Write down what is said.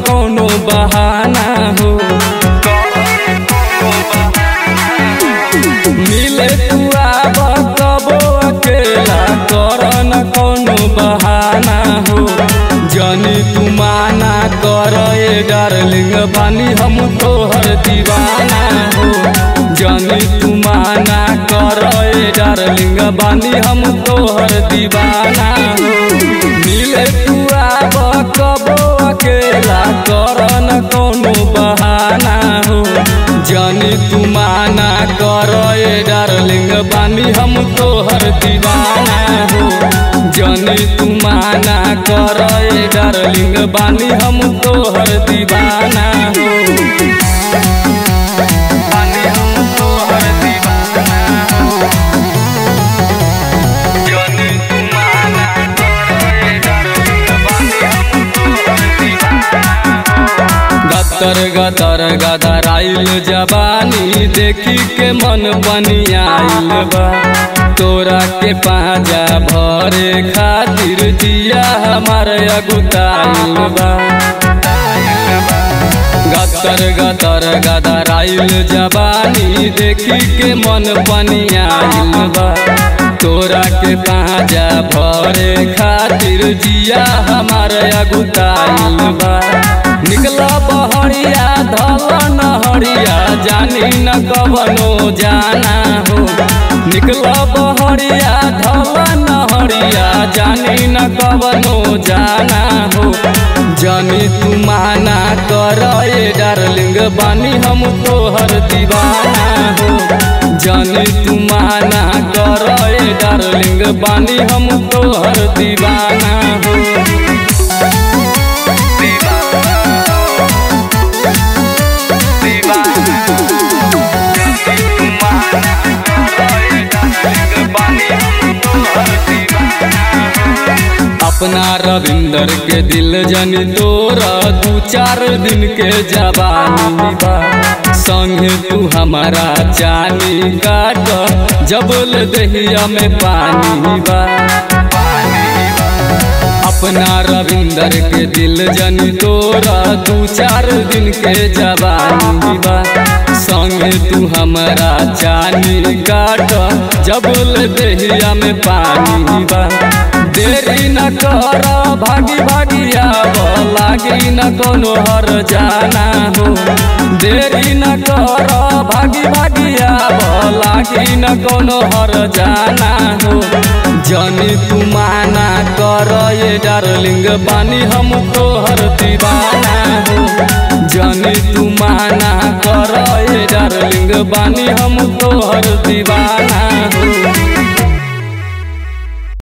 कोनो बहाना हो मिले तू आब कबो अकेला कर न कोनो बहाना हो जानी तू माना कर डार्लिंग बानी हम तोहर दीवाना हो जानी तू माना कर डार्लिंग बानी हम तोहर दीवाना हो मिले तू आब कबो अकेला कर न कोनो बहाना हो जानी तू माना कर डार्लिंग बानी हम तोहर दीवाना हो जानी तू माना कर डार्लिंग बानी हम तोहर दीवाना हो बानी हम तोहर दीवाना हो जानी तू माना कर डार्लिंग बानी हम तोहर दीवाना हो गतर गतर गदराइल जवानी देखी के मन बनियाइल बा तोरा के पाजा भरे खातिर जिया हमार अगुताइल बा गतर गतर गदराइल जवानी देखी के मन बनियाइल बा तोरा के पाजा भरे खातिर जिया हमार अगुताइल बा निकला बहरिया धल नहरिया जानी न कवनो जाना हो निकला बहरिया धल नहरिया जानी न कवनो जाना हो जानी तू माना कर डार्लिंग बानी हम तोहर दीवाना हो जानी तू माना कर डार्लिंग बानी हम तोहर दीवाना हो अपना रविंदर के दिल जनी तोरा दू चार दिन के जवानी बा संगे तू हमारा चानी काट जबल दहिया में पानी बा अपना रविंदर के दिल जनी तोरा दू चार दिन के जवानी बा संगे तू हमारा चानी काट जबल दहिया में पानी बा देरी न कर भागी भागी आब लागी न कोनो हर जाना हो देरी न कर भागी भागी आब लागी न कोनो हर जाना हो जानी तू माना कर डार्लिंग बानी हम तोहर दीवाना हो जानी तू माना कर डार्लिंग बानी हम तोहर दीवाना